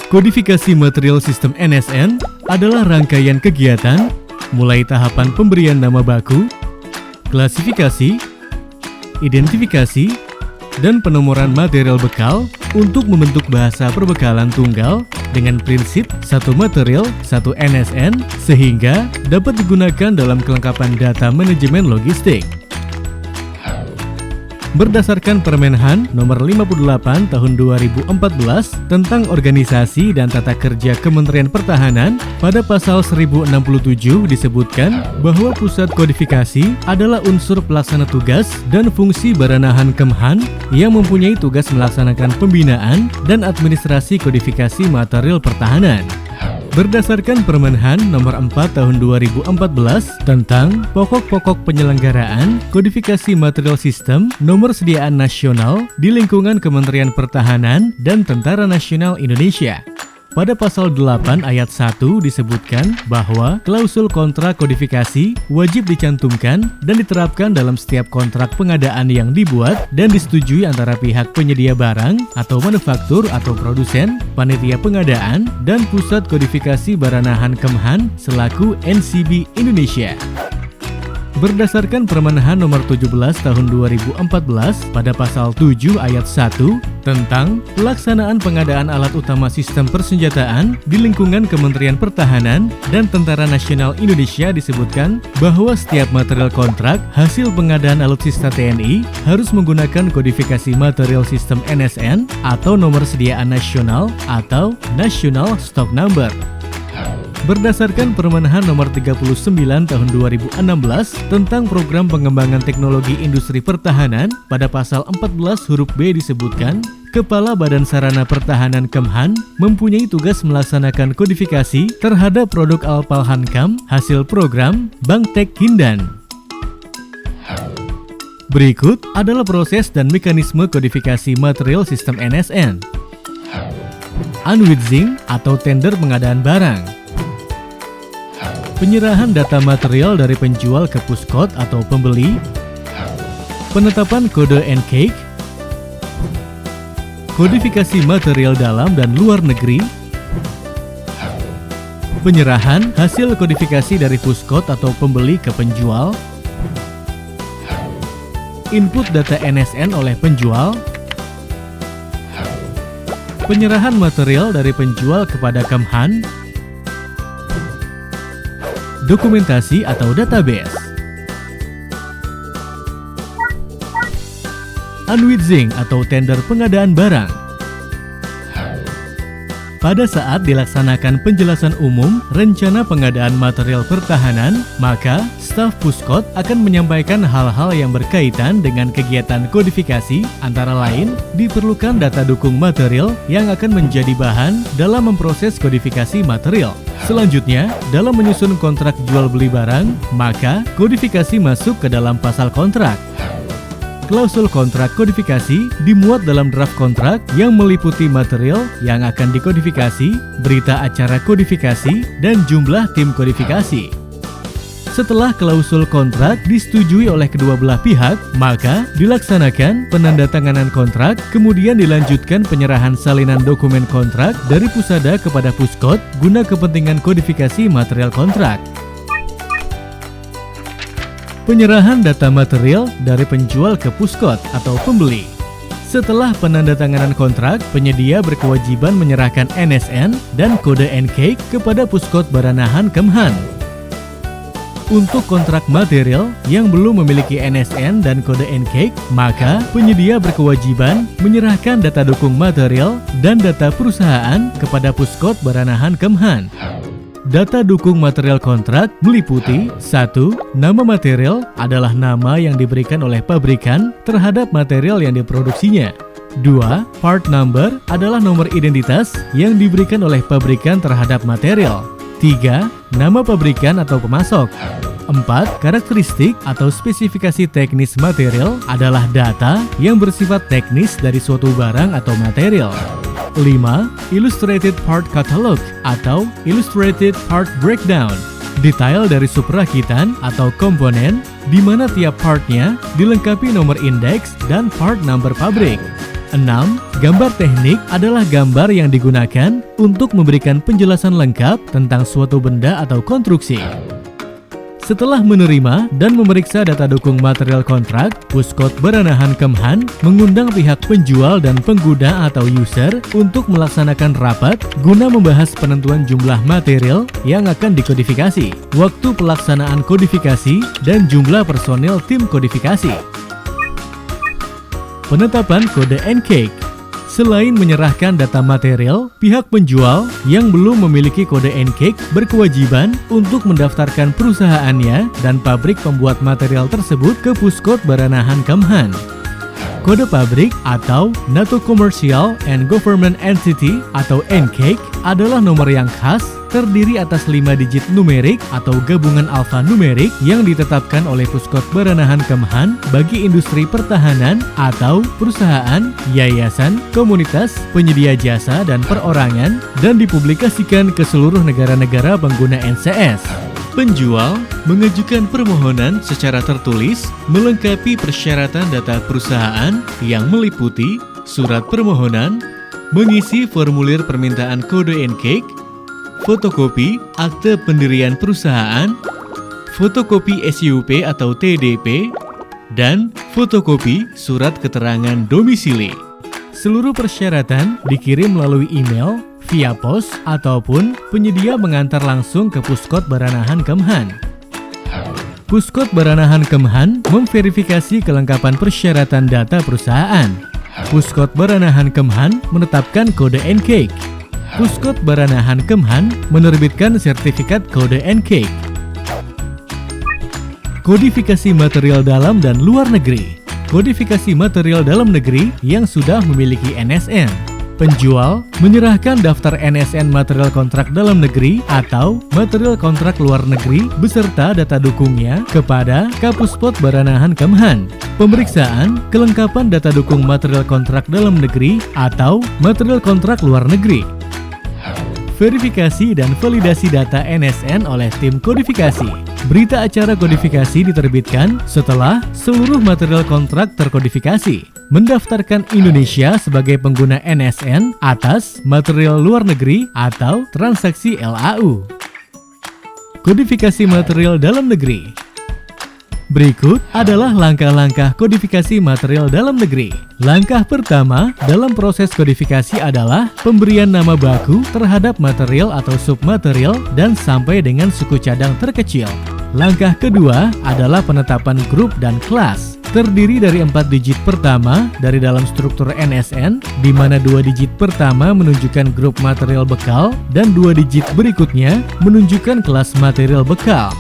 Kodifikasi material sistem NSN adalah rangkaian kegiatan mulai tahapan pemberian nama baku, klasifikasi, identifikasi, dan penomoran material bekal untuk membentuk bahasa perbekalan tunggal dengan prinsip satu material, satu NSN sehingga dapat digunakan dalam kelengkapan data manajemen logistik. Berdasarkan Permenhan Nomor 58 Tahun 2014 tentang Organisasi dan Tata Kerja Kementerian Pertahanan, pada pasal 1067 disebutkan bahwa pusat kodifikasi adalah unsur pelaksana tugas dan fungsi Baranahan Kemhan yang mempunyai tugas melaksanakan pembinaan dan administrasi kodifikasi material pertahanan. Berdasarkan Permenhan Nomor 4 Tahun 2014 tentang pokok-pokok penyelenggaraan kodifikasi material sistem nomor sediaan nasional di lingkungan Kementerian Pertahanan dan Tentara Nasional Indonesia. Pada pasal 8 ayat 1 disebutkan bahwa klausul kontrak kodifikasi wajib dicantumkan dan diterapkan dalam setiap kontrak pengadaan yang dibuat dan disetujui antara pihak penyedia barang atau manufaktur atau produsen, panitia pengadaan, dan pusat kodifikasi Baranahan Kemhan selaku NCB Indonesia. Berdasarkan Permenhan Nomor 17 Tahun 2014 pada pasal 7 ayat 1 tentang pelaksanaan pengadaan alat utama sistem persenjataan di lingkungan Kementerian Pertahanan dan Tentara Nasional Indonesia disebutkan bahwa setiap material kontrak hasil pengadaan alutsista TNI harus menggunakan kodifikasi material sistem NSN atau nomor sediaan nasional atau National Stock Number. Berdasarkan Permenhan Nomor 39 Tahun 2016 tentang Program Pengembangan Teknologi Industri Pertahanan, pada pasal 14 huruf B disebutkan, Kepala Badan Sarana Pertahanan Kemhan mempunyai tugas melaksanakan kodifikasi terhadap produk Alpal Hankam hasil program Bangtek Hindan. Berikut adalah proses dan mekanisme kodifikasi material sistem NSN. Unwitzing atau tender pengadaan barang. Penyerahan data material dari penjual ke puskot atau pembeli, penetapan kode NCAKE, kodifikasi material dalam dan luar negeri, penyerahan hasil kodifikasi dari puskot atau pembeli ke penjual, input data NSN oleh penjual, penyerahan material dari penjual kepada Kemhan, dokumentasi atau database. Unwitzing atau tender pengadaan barang. Pada saat dilaksanakan penjelasan umum rencana pengadaan material pertahanan, maka staf puskot akan menyampaikan hal-hal yang berkaitan dengan kegiatan kodifikasi, antara lain diperlukan data dukung material yang akan menjadi bahan dalam memproses kodifikasi material. Selanjutnya, dalam menyusun kontrak jual beli barang, maka kodifikasi masuk ke dalam pasal kontrak. Klausul kontrak kodifikasi dimuat dalam draft kontrak yang meliputi material yang akan dikodifikasi, berita acara kodifikasi, dan jumlah tim kodifikasi. Setelah klausul kontrak disetujui oleh kedua belah pihak, maka dilaksanakan penandatanganan kontrak, kemudian dilanjutkan penyerahan salinan dokumen kontrak dari pusada kepada puskot guna kepentingan kodifikasi material kontrak. Penyerahan data material dari penjual ke puskot atau pembeli. Setelah penandatanganan kontrak, penyedia berkewajiban menyerahkan NSN dan kode NCAKE kepada puskot Baranahan Kemhan. Untuk kontrak material yang belum memiliki NSN dan kode NCAKE, maka penyedia berkewajiban menyerahkan data dukung material dan data perusahaan kepada puskot Baranahan Kemhan. Data dukung material kontrak meliputi 1. Nama material adalah nama yang diberikan oleh pabrikan terhadap material yang diproduksinya. 2. Part number adalah nomor identitas yang diberikan oleh pabrikan terhadap material. 3. Nama pabrikan atau pemasok. 4. Karakteristik atau spesifikasi teknis material adalah data yang bersifat teknis dari suatu barang atau material. 5. Illustrated Part Catalog atau Illustrated Part Breakdown. Detail dari subrakitan atau komponen di mana tiap partnya dilengkapi nomor indeks dan part number pabrik. 6. Gambar teknik adalah gambar yang digunakan untuk memberikan penjelasan lengkap tentang suatu benda atau konstruksi. Setelah menerima dan memeriksa data dukung material kontrak, Puskot Baranahan Kemhan mengundang pihak penjual dan pengguna atau user untuk melaksanakan rapat guna membahas penentuan jumlah material yang akan dikodifikasi, waktu pelaksanaan kodifikasi, dan jumlah personil tim kodifikasi. Penetapan kode NCAKE. Selain menyerahkan data material, pihak penjual yang belum memiliki kode NCAKE berkewajiban untuk mendaftarkan perusahaannya dan pabrik pembuat material tersebut ke Puskot Baranahan Kemhan. Kode pabrik atau NATO Commercial and Government Entity atau NCAKE adalah nomor yang khas terdiri atas 5 digit numerik atau gabungan alfanumerik yang ditetapkan oleh Puskot Baranahan Kemhan bagi industri pertahanan atau perusahaan, yayasan, komunitas, penyedia jasa, dan perorangan dan dipublikasikan ke seluruh negara-negara pengguna NCS. Penjual mengajukan permohonan secara tertulis melengkapi persyaratan data perusahaan yang meliputi surat permohonan, mengisi formulir permintaan kode NCAKE, fotokopi akte pendirian perusahaan, fotokopi SUP atau TDP, dan fotokopi surat keterangan domisili. Seluruh persyaratan dikirim melalui email, via pos, ataupun penyedia mengantar langsung ke Puskot Baranahan Kemhan. Puskot Baranahan Kemhan memverifikasi kelengkapan persyaratan data perusahaan. Puskot Baranahan Kemhan menetapkan kode NCAKE. Puskot Baranahan Kemhan menerbitkan sertifikat kode NCAKE. Kodifikasi material dalam dan luar negeri. Kodifikasi material dalam negeri yang sudah memiliki NSN. Penjual menyerahkan daftar NSN material kontrak dalam negeri atau material kontrak luar negeri beserta data dukungnya kepada Kapuspot Baranahan Kemhan. Pemeriksaan kelengkapan data dukung material kontrak dalam negeri atau material kontrak luar negeri. Verifikasi dan validasi data NSN oleh tim kodifikasi. Berita acara kodifikasi diterbitkan setelah seluruh material kontrak terkodifikasi. Mendaftarkan Indonesia sebagai pengguna NSN atas material luar negeri atau transaksi LAU. Kodifikasi material dalam negeri. Berikut adalah langkah-langkah kodifikasi material dalam negeri. Langkah pertama dalam proses kodifikasi adalah pemberian nama baku terhadap material atau submaterial dan sampai dengan suku cadang terkecil. Langkah kedua adalah penetapan grup dan kelas. Terdiri dari 4 digit pertama dari dalam struktur NSN, di mana 2 digit pertama menunjukkan grup material bekal dan 2 digit berikutnya menunjukkan kelas material bekal.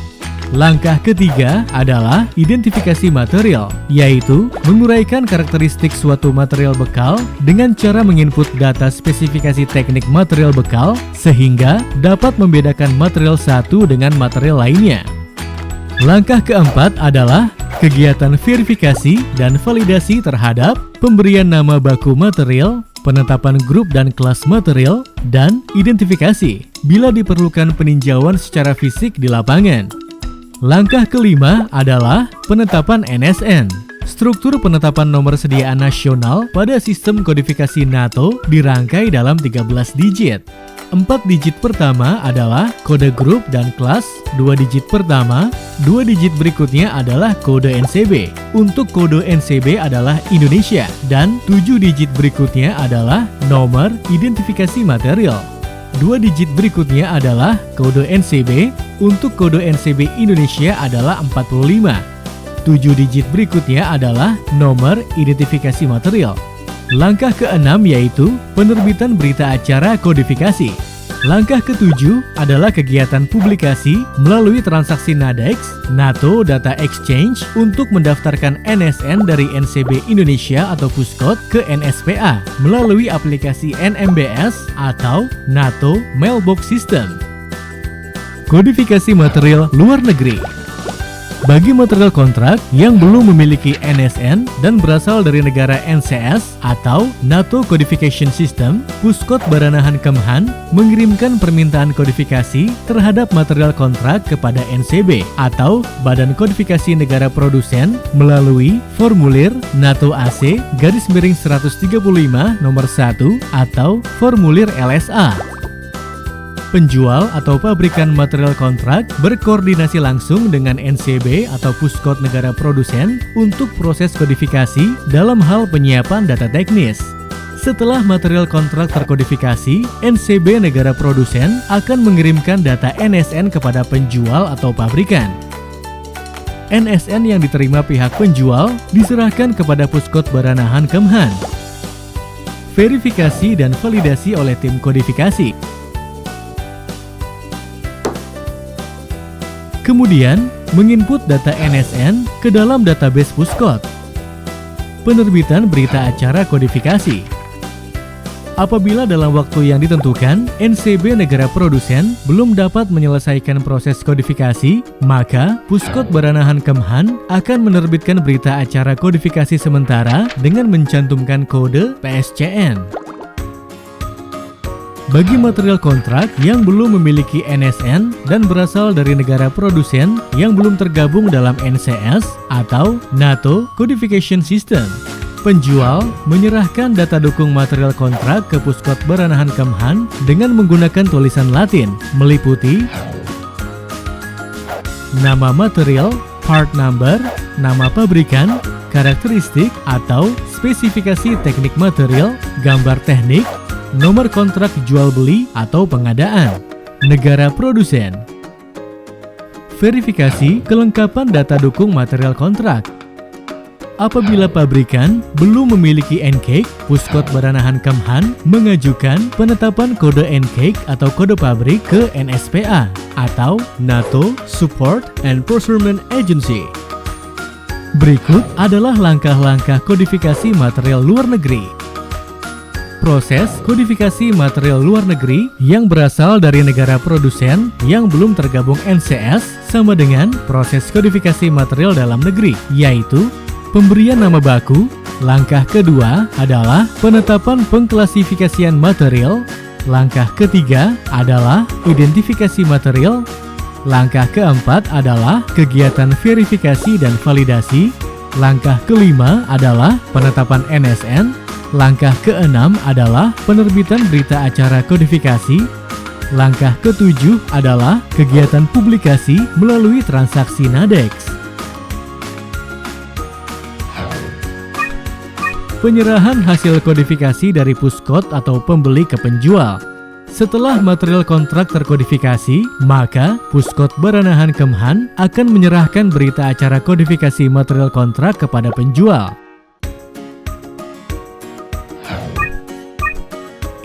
Langkah ketiga adalah identifikasi material, yaitu menguraikan karakteristik suatu material bekal dengan cara menginput data spesifikasi teknik material bekal sehingga dapat membedakan material satu dengan material lainnya. Langkah keempat adalah kegiatan verifikasi dan validasi terhadap pemberian nama baku material, penetapan grup dan kelas material, dan identifikasi bila diperlukan peninjauan secara fisik di lapangan. Langkah kelima adalah penetapan NSN. Struktur penetapan nomor sediaan nasional pada sistem kodifikasi NATO dirangkai dalam 13 digit. 4 digit pertama adalah kode grup dan kelas, 2 digit pertama, 2 digit berikutnya adalah kode NCB. Untuk kode NCB adalah Indonesia dan 7 digit berikutnya adalah nomor identifikasi material. 2 digit berikutnya adalah kode NCB, untuk kode NCB Indonesia adalah 45. 7 digit berikutnya adalah nomor identifikasi material. Langkah keenam yaitu penerbitan berita acara kodifikasi. Langkah ketujuh adalah kegiatan publikasi melalui transaksi NADEX, NATO Data Exchange untuk mendaftarkan NSN dari NCB Indonesia atau Puskot ke NSPA melalui aplikasi NMBS atau NATO Mailbox System. Kodifikasi material luar negeri. Bagi material kontrak yang belum memiliki NSN dan berasal dari negara NCS atau NATO Codification System, Puskot Baranahan Kemhan mengirimkan permintaan kodifikasi terhadap material kontrak kepada NCB atau Badan Kodifikasi Negara Produsen melalui formulir NATO AC _135 nomor 1 atau formulir LSA. Penjual atau pabrikan material kontrak berkoordinasi langsung dengan NCB atau Puskot Negara Produsen untuk proses kodifikasi dalam hal penyiapan data teknis. Setelah material kontrak terkodifikasi, NCB Negara Produsen akan mengirimkan data NSN kepada penjual atau pabrikan. NSN yang diterima pihak penjual diserahkan kepada Puskot Baranahan Kemhan. Verifikasi dan validasi oleh tim kodifikasi. Kemudian, menginput data NSN ke dalam database Puskot. Penerbitan berita acara kodifikasi. Apabila dalam waktu yang ditentukan, NCB Negara Produsen belum dapat menyelesaikan proses kodifikasi, maka Puskot Baranahan Kemhan akan menerbitkan berita acara kodifikasi sementara dengan mencantumkan kode PSCN. Bagi material kontrak yang belum memiliki NSN dan berasal dari negara produsen yang belum tergabung dalam NCS atau NATO Codification System, penjual menyerahkan data dukung material kontrak ke Puskot Baranahan Kemhan dengan menggunakan tulisan Latin meliputi nama material, part number, nama pabrikan, karakteristik atau spesifikasi teknik material, gambar teknik, nomor kontrak jual beli atau pengadaan, negara produsen. Verifikasi kelengkapan data dukung material kontrak. Apabila pabrikan belum memiliki NCAKE, Puskot Baranahan Kemhan mengajukan penetapan kode NCAKE atau kode pabrik ke NSPA atau NATO Support and Procurement Agency. Berikut adalah langkah-langkah kodifikasi material luar negeri. Proses kodifikasi material luar negeri yang berasal dari negara produsen yang belum tergabung NCS sama dengan proses kodifikasi material dalam negeri, yaitu pemberian nama baku. Langkah kedua adalah penetapan pengklasifikasian material. Langkah ketiga adalah identifikasi material. Langkah keempat adalah kegiatan verifikasi dan validasi. Langkah kelima adalah penetapan NSN. Langkah keenam adalah penerbitan berita acara kodifikasi. Langkah ketujuh adalah kegiatan publikasi melalui transaksi NADEX. Penyerahan hasil kodifikasi dari Puskot atau pembeli ke penjual. Setelah material kontrak terkodifikasi, maka Puskot Baranahan Kemhan akan menyerahkan berita acara kodifikasi material kontrak kepada penjual.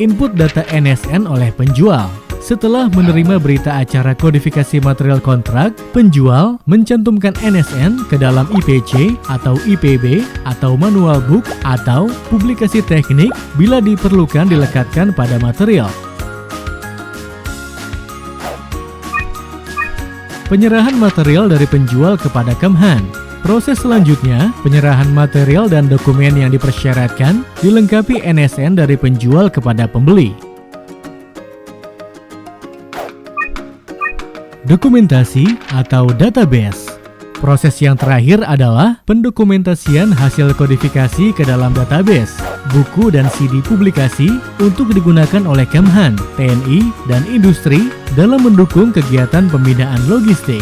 Input data NSN oleh penjual. Setelah menerima berita acara kodifikasi material kontrak, penjual mencantumkan NSN ke dalam IPC atau IPB atau manual book atau publikasi teknik bila diperlukan dilekatkan pada material. Penyerahan material dari penjual kepada Kemhan. Proses selanjutnya, penyerahan material dan dokumen yang dipersyaratkan dilengkapi NSN dari penjual kepada pembeli. Dokumentasi atau database. Proses yang terakhir adalah pendokumentasian hasil kodifikasi ke dalam database, buku dan CD publikasi untuk digunakan oleh Kemhan, TNI, dan industri dalam mendukung kegiatan pembinaan logistik.